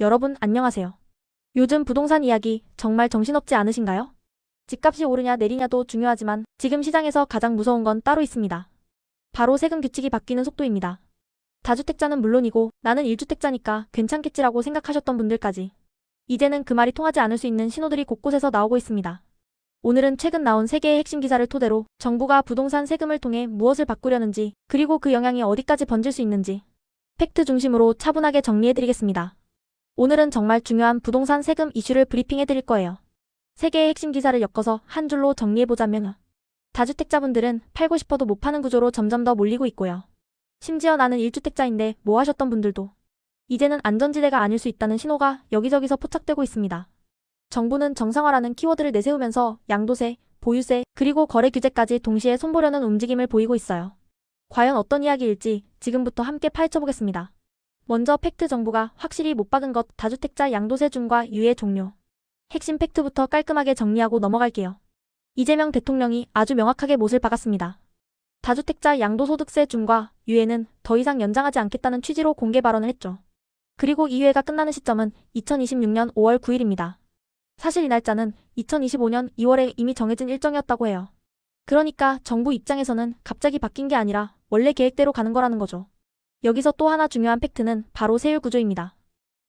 여러분 안녕하세요. 요즘 부동산 이야기 정말 정신없지 않으신가요? 집값이 오르냐 내리냐도 중요하지만 지금 시장에서 가장 무서운 건 따로 있습니다. 바로 세금 규칙이 바뀌는 속도입니다. 다주택자는 물론이고 나는 1주택자니까 괜찮겠지라고 생각하셨던 분들까지 이제는 그 말이 통하지 않을 수 있는 신호들이 곳곳에서 나오고 있습니다. 오늘은 최근 나온 3개의 핵심 기사를 토대로 정부가 부동산 세금을 통해 무엇을 바꾸려는지 그리고 그 영향이 어디까지 번질 수 있는지 팩트 중심으로 차분하게 정리해드리겠습니다. 오늘은 정말 중요한 부동산 세금 이슈를 브리핑해드릴 거예요. 3개의 핵심 기사를 엮어서 한 줄로 정리해보자면 다주택자분들은 팔고 싶어도 못 파는 구조로 점점 더 몰리고 있고요. 심지어 나는 1주택자인데 뭐 하셨던 분들도 이제는 안전지대가 아닐 수 있다는 신호가 여기저기서 포착되고 있습니다. 정부는 정상화라는 키워드를 내세우면서 양도세, 보유세, 그리고 거래 규제까지 동시에 손보려는 움직임을 보이고 있어요. 과연 어떤 이야기일지 지금부터 함께 파헤쳐보겠습니다. 먼저 팩트 정부가 확실히 못 박은 것 다주택자 양도세 중과 유예 종료. 핵심 팩트부터 깔끔하게 정리하고 넘어갈게요. 이재명 대통령이 아주 명확하게 못을 박았습니다. 다주택자 양도소득세 중과 유예는 더 이상 연장하지 않겠다는 취지로 공개 발언을 했죠. 그리고 이 유예가 끝나는 시점은 2026년 5월 9일입니다. 사실 이 날짜는 2025년 2월에 이미 정해진 일정이었다고 해요. 그러니까 정부 입장에서는 갑자기 바뀐 게 아니라 원래 계획대로 가는 거라는 거죠. 여기서 또 하나 중요한 팩트는 바로 세율 구조입니다.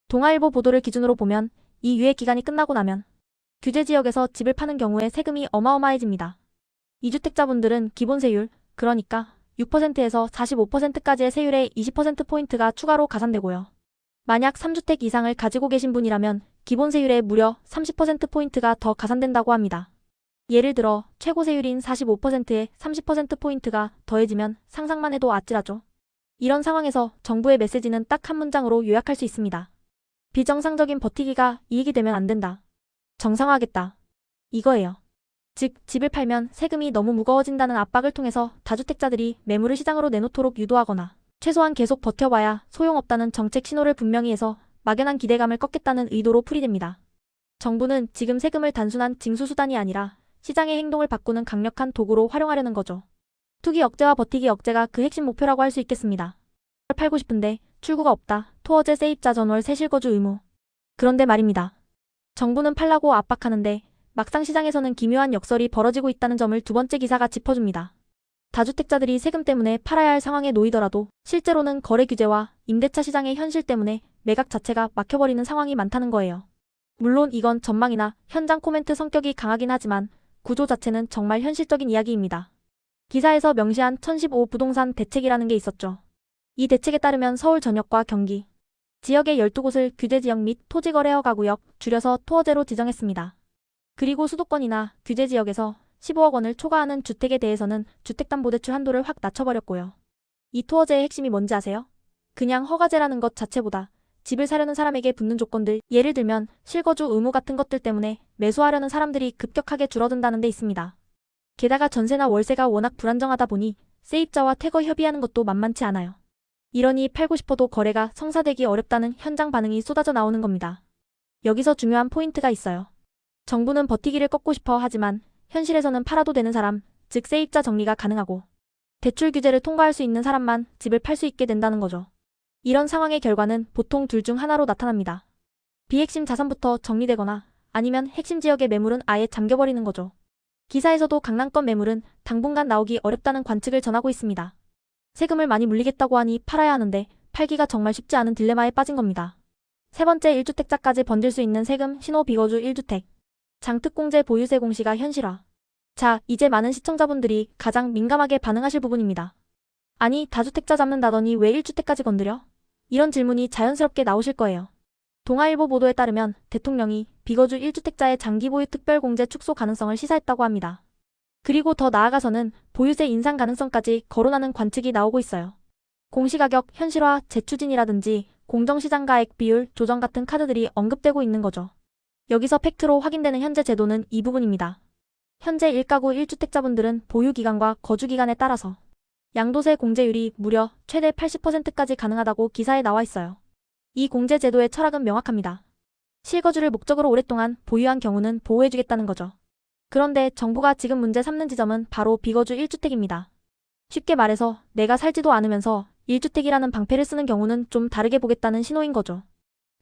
동아일보 보도를 기준으로 보면 이 유예 기간이 끝나고 나면 규제 지역에서 집을 파는 경우에 세금이 어마어마해집니다. 2주택자분들은 기본 세율, 그러니까 6%에서 45%까지의 세율에 20%포인트가 추가로 가산되고요. 만약 3주택 이상을 가지고 계신 분이라면 기본 세율에 무려 30%포인트가 더 가산된다고 합니다. 예를 들어 최고 세율인 45%에 30%포인트가 더해지면 상상만 해도 아찔하죠. 이런 상황에서 정부의 메시지는 딱 한 문장으로 요약할 수 있습니다. 비정상적인 버티기가 이익이 되면 안 된다. 정상화하겠다. 이거예요. 즉, 집을 팔면 세금이 너무 무거워진다는 압박을 통해서 다주택자들이 매물을 시장으로 내놓도록 유도하거나 최소한 계속 버텨봐야 소용없다는 정책 신호를 분명히 해서 막연한 기대감을 꺾겠다는 의도로 풀이됩니다. 정부는 지금 세금을 단순한 징수수단이 아니라 시장의 행동을 바꾸는 강력한 도구로 활용하려는 거죠. 투기 억제와 버티기 억제가 그 핵심 목표라고 할 수 있겠습니다. 팔고 싶은데 출구가 없다. 토어제 세입자 전월 세실거주 의무. 그런데 말입니다. 정부는 팔라고 압박하는데 막상 시장에서는 기묘한 역설이 벌어지고 있다는 점을 두 번째 기사가 짚어줍니다. 다주택자들이 세금 때문에 팔아야 할 상황에 놓이더라도 실제로는 거래 규제와 임대차 시장의 현실 때문에 매각 자체가 막혀버리는 상황이 많다는 거예요. 물론 이건 전망이나 현장 코멘트 성격이 강하긴 하지만 구조 자체는 정말 현실적인 이야기입니다. 기사에서 명시한 1015 부동산 대책이라는 게 있었죠. 이 대책에 따르면 서울 전역과 경기 지역의 12곳을 규제지역 및 토지거래허가구역, 줄여서 토어제로 지정했습니다. 그리고 수도권이나 규제지역에서 15억 원을 초과하는 주택에 대해서는 주택담보대출 한도를 확 낮춰버렸고요. 이 토어제의 핵심이 뭔지 아세요? 그냥 허가제라는 것 자체보다 집을 사려는 사람에게 붙는 조건들, 예를 들면 실거주 의무 같은 것들 때문에 매수하려는 사람들이 급격하게 줄어든다는 데 있습니다. 게다가 전세나 월세가 워낙 불안정하다 보니 세입자와 퇴거 협의하는 것도 만만치 않아요. 이러니 팔고 싶어도 거래가 성사되기 어렵다는 현장 반응이 쏟아져 나오는 겁니다. 여기서 중요한 포인트가 있어요. 정부는 버티기를 꺾고 싶어 하지만 현실에서는 팔아도 되는 사람, 즉 세입자 정리가 가능하고 대출 규제를 통과할 수 있는 사람만 집을 팔 수 있게 된다는 거죠. 이런 상황의 결과는 보통 둘 중 하나로 나타납니다. 비핵심 자산부터 정리되거나 아니면 핵심 지역의 매물은 아예 잠겨버리는 거죠. 기사에서도 강남권 매물은 당분간 나오기 어렵다는 관측을 전하고 있습니다. 세금을 많이 물리겠다고 하니 팔아야 하는데 팔기가 정말 쉽지 않은 딜레마에 빠진 겁니다. 세 번째 1주택자까지 번질 수 있는 세금 신호 비거주 1주택. 장특공제 보유세 공시가 현실화. 자, 이제 많은 시청자분들이 가장 민감하게 반응하실 부분입니다. 아니, 다주택자 잡는다더니 왜 1주택까지 건드려? 이런 질문이 자연스럽게 나오실 거예요. 동아일보 보도에 따르면 대통령이 비거주 1주택자의 장기보유 특별공제 축소 가능성을 시사했다고 합니다. 그리고 더 나아가서는 보유세 인상 가능성까지 거론하는 관측이 나오고 있어요. 공시가격 현실화 재추진이라든지 공정시장가액 비율 조정 같은 카드들이 언급되고 있는 거죠. 여기서 팩트로 확인되는 현재 제도는 이 부분입니다. 현재 1가구 1주택자분들은 보유기간과 거주기간에 따라서 양도세 공제율이 무려 최대 80%까지 가능하다고 기사에 나와 있어요. 이 공제 제도의 철학은 명확합니다. 실거주를 목적으로 오랫동안 보유한 경우는 보호해주겠다는 거죠. 그런데 정부가 지금 문제 삼는 지점은 바로 비거주 1주택입니다. 쉽게 말해서 내가 살지도 않으면서 1주택이라는 방패를 쓰는 경우는 좀 다르게 보겠다는 신호인 거죠.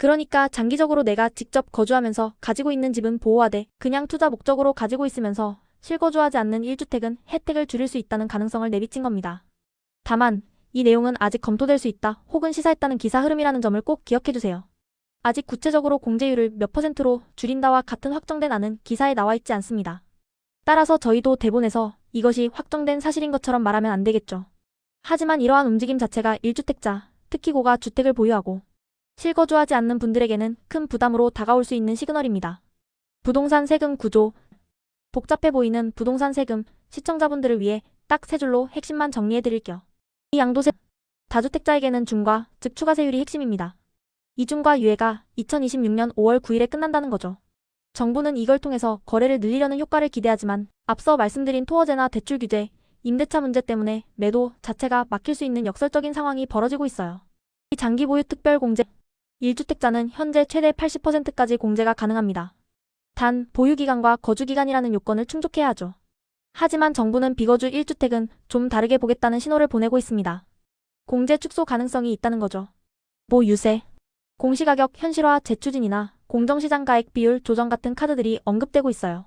그러니까 장기적으로 내가 직접 거주하면서 가지고 있는 집은 보호하되 그냥 투자 목적으로 가지고 있으면서 실거주하지 않는 1주택은 혜택을 줄일 수 있다는 가능성을 내비친 겁니다. 다만 이 내용은 아직 검토될 수 있다 혹은 시사했다는 기사 흐름이라는 점을 꼭 기억해주세요. 아직 구체적으로 공제율을 몇 %로 줄인다와 같은 확정된 안은 기사에 나와 있지 않습니다. 따라서 저희도 대본에서 이것이 확정된 사실인 것처럼 말하면 안 되겠죠. 하지만 이러한 움직임 자체가 1주택자, 특히 고가 주택을 보유하고 실거주하지 않는 분들에게는 큰 부담으로 다가올 수 있는 시그널입니다. 부동산 세금 구조. 복잡해 보이는 부동산 세금, 시청자분들을 위해 딱 세 줄로 핵심만 정리해드릴게요. 이 양도세. 다주택자에게는 중과, 즉 추가세율이 핵심입니다. 이 중과 유예가 2026년 5월 9일에 끝난다는 거죠. 정부는 이걸 통해서 거래를 늘리려는 효과를 기대하지만 앞서 말씀드린 토어제나 대출 규제, 임대차 문제 때문에 매도 자체가 막힐 수 있는 역설적인 상황이 벌어지고 있어요. 이 장기 보유 특별 공제. 1주택자는 현재 최대 80%까지 공제가 가능합니다. 단, 보유기간과 거주기간이라는 요건을 충족해야 하죠. 하지만 정부는 비거주 1주택은 좀 다르게 보겠다는 신호를 보내고 있습니다. 공제 축소 가능성이 있다는 거죠. 유세, 공시가격 현실화 재추진이나 공정시장 가액 비율 조정 같은 카드들이 언급되고 있어요.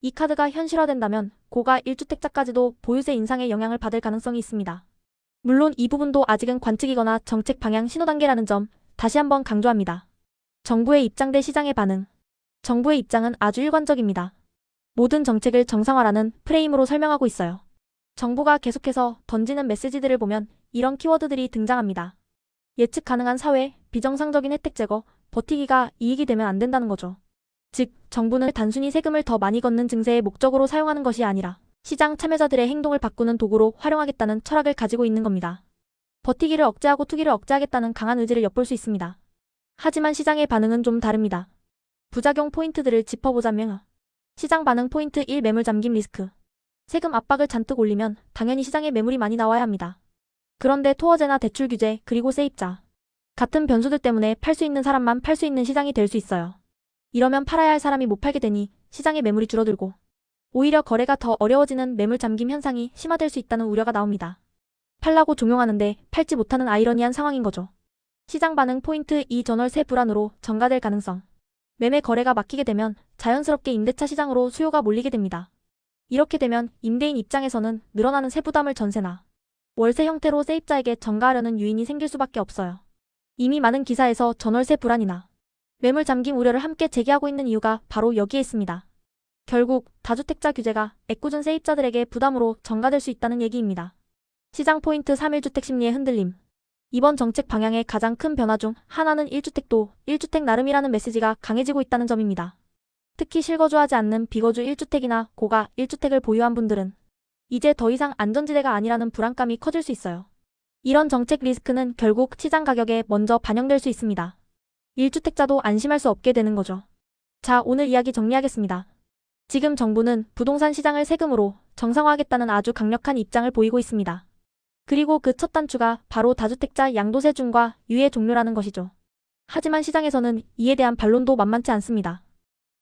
이 카드가 현실화된다면 고가 1주택자까지도 보유세 인상의 영향을 받을 가능성이 있습니다. 물론 이 부분도 아직은 관측이거나 정책 방향 신호 단계라는 점 다시 한번 강조합니다. 정부의 입장 대 시장의 반응. 정부의 입장은 아주 일관적입니다. 모든 정책을 정상화라는 프레임으로 설명하고 있어요. 정부가 계속해서 던지는 메시지들을 보면 이런 키워드들이 등장합니다. 예측 가능한 사회, 비정상적인 혜택 제거, 버티기가 이익이 되면 안 된다는 거죠. 즉, 정부는 단순히 세금을 더 많이 걷는 증세의 목적으로 사용하는 것이 아니라 시장 참여자들의 행동을 바꾸는 도구로 활용하겠다는 철학을 가지고 있는 겁니다. 버티기를 억제하고 투기를 억제하겠다는 강한 의지를 엿볼 수 있습니다. 하지만 시장의 반응은 좀 다릅니다. 부작용 포인트들을 짚어보자면 시장 반응 포인트 1. 매물 잠김 리스크. 세금 압박을 잔뜩 올리면 당연히 시장에 매물이 많이 나와야 합니다. 그런데 토어제나 대출 규제 그리고 세입자 같은 변수들 때문에 팔 수 있는 사람만 팔 수 있는 시장이 될 수 있어요. 이러면 팔아야 할 사람이 못 팔게 되니 시장의 매물이 줄어들고 오히려 거래가 더 어려워지는 매물 잠김 현상이 심화될 수 있다는 우려가 나옵니다. 팔라고 종용하는데 팔지 못하는 아이러니한 상황인 거죠. 시장 반응 포인트 2. 전월세 불안으로 전가될 가능성. 매매 거래가 막히게 되면 자연스럽게 임대차 시장으로 수요가 몰리게 됩니다. 이렇게 되면 임대인 입장에서는 늘어나는 세부담을 전세나 월세 형태로 세입자에게 전가하려는 유인이 생길 수밖에 없어요. 이미 많은 기사에서 전월세 불안이나 매물 잠김 우려를 함께 제기하고 있는 이유가 바로 여기에 있습니다. 결국 다주택자 규제가 애꿎은 세입자들에게 부담으로 전가될 수 있다는 얘기입니다. 시장 포인트 3. 1주택 심리의 흔들림. 이번 정책 방향의 가장 큰 변화 중 하나는 1주택도 1주택 나름이라는 메시지가 강해지고 있다는 점입니다. 특히 실거주하지 않는 비거주 1주택이나 고가 1주택을 보유한 분들은 이제 더 이상 안전지대가 아니라는 불안감이 커질 수 있어요. 이런 정책 리스크는 결국 시장 가격에 먼저 반영될 수 있습니다. 1주택자도 안심할 수 없게 되는 거죠. 자, 오늘 이야기 정리하겠습니다. 지금 정부는 부동산 시장을 세금으로 정상화하겠다는 아주 강력한 입장을 보이고 있습니다. 그리고 그 첫 단추가 바로 다주택자 양도세 중과 유예 종료라는 것이죠. 하지만 시장에서는 이에 대한 반론도 만만치 않습니다.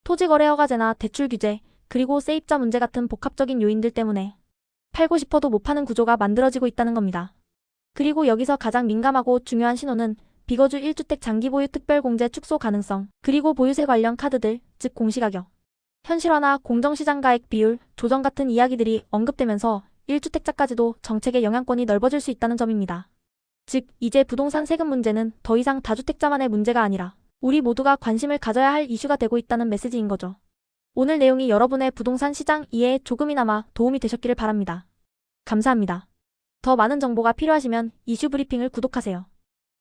토지거래 허가제나 대출 규제, 그리고 세입자 문제 같은 복합적인 요인들 때문에 팔고 싶어도 못 파는 구조가 만들어지고 있다는 겁니다. 그리고 여기서 가장 민감하고 중요한 신호는 비거주 1주택 장기보유 특별공제 축소 가능성, 그리고 보유세 관련 카드들, 즉 공시가격, 현실화나 공정시장 가액 비율, 조정 같은 이야기들이 언급되면서 1주택자까지도 정책의 영향권이 넓어질 수 있다는 점입니다. 즉, 이제 부동산 세금 문제는 더 이상 다주택자만의 문제가 아니라 우리 모두가 관심을 가져야 할 이슈가 되고 있다는 메시지인 거죠. 오늘 내용이 여러분의 부동산 시장 이해에 조금이나마 도움이 되셨기를 바랍니다. 감사합니다. 더 많은 정보가 필요하시면 이슈 브리핑을 구독하세요.